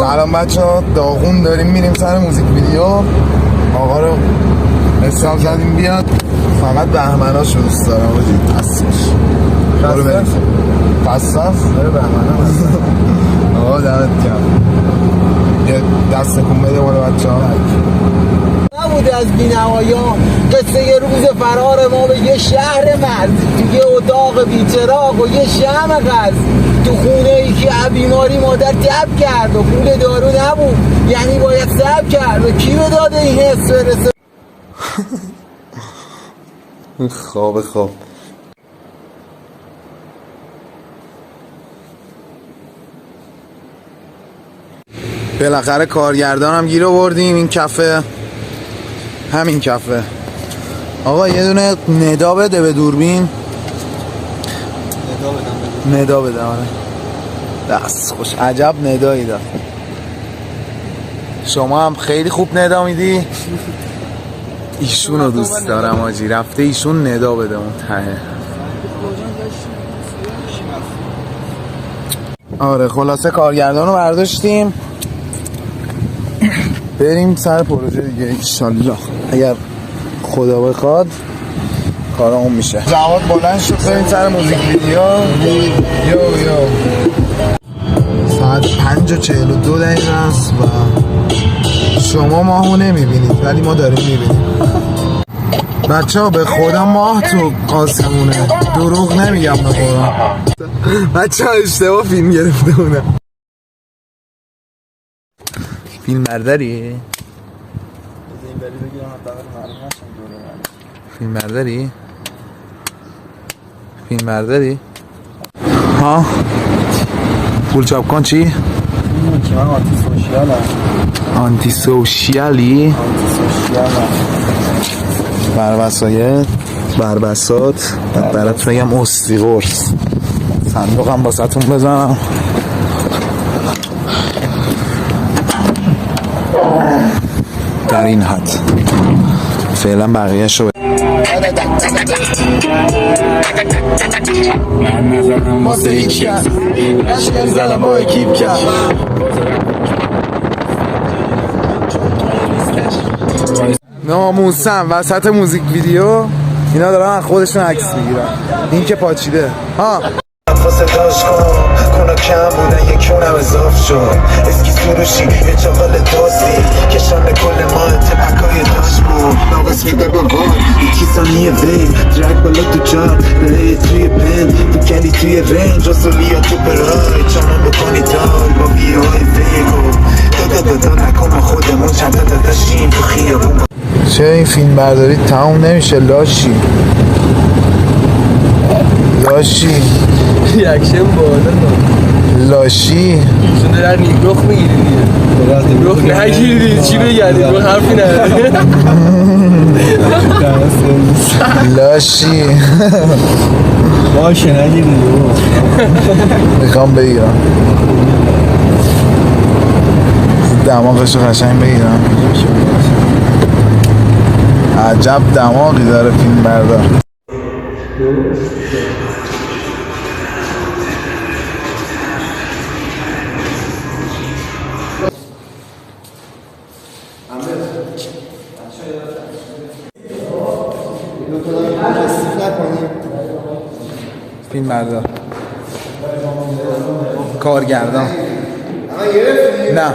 سلام بچه‌ها، داغون داریم میریم سر موزیک ویدیو. آقا رو حساب زدیم بیاد، فقط بهمناشو دوست دارم آجی. پس برو بریم. پس داره بهمناش. آقا دمت گرم. یه دست کن بده مال بچه‌ها. نبود از بی‌نوایان قصه یه روز فرار ما به یه شهر مرز، تو یه اتاق بی‌چراغ و یه شمع قرض، تو خونه ای که بیماری مادر تب کرد و پول دارو نبود، یعنی باید صبر کرد و کی به داده این حس برسه. خواب بالاخره کارگردانم گیر آوردیم. این کافه، همین کافه. آقا یه دونه ندا بده به دوربین. ندا بده آره. دست خوش، عجب ندایی داد. شما هم خیلی خوب ندا میدی. ایشونو دوست دارم آجی، رفته ایشون ندا بده اون ته. آره خلاصه کارگردان رو برداشتیم، بریم سر پروژه دیگه انشالله. اگر خدا بخواد کارامون میشه. جواد بلند شد بریم سر موزیک ویدیو. یو ساعت 5:42 است و شما ماهو نمیبینید ولی ما داریم میبینیم. بچه ها به خدا ماه تو آسمونه، دروغ نمیگم به قرآن. بچه ها اشتباه فیلم گرفته بودم. فیلم برداری؟ فیلم برداری؟ فیلم برداری؟ ها؟ پول چاپ کن چی؟ من آنتی سوشیالم. آنتی سوشیالی؟ بربسات برات بگم استیقرص. صندوقم باستون بزنم. در این حد فعلا بقیه شو من نزدم واسه هیچ کس، عشق زدم با اکیب کش. ناموسم وسط موزیک ویدیو اینا دارن از خودشون عکس میگیرن. این که پاچیده ها. واسه داشت کنه کم بودن یکیونم اضاف شد. اسکی سروشی یه چاقال داستی کشان کل ما تپکای داشت بود. ناقص میده با بار یکی ثانیه وی درک بالا تو جان بره توی پن تو کلی توی رنج اصولیا تو برای چانم بکنی دار با ویای ویگو دادا نکنم خودمون چند تا داشتیم تو خیابون. چه این فیلم برداری تموم نمیشه لاشی. ریاکشن بالا لاشی شده در نیگروخ میگیری دیگه. نیگروخ نگیری چی بگردی رو حرفی نداری. لاشی باشه نگیری میخوام بگیرم دماغشو قشنگ بگیرم. عجب دماغی داره فیلم بردار. فیلم بردار کارگردان نه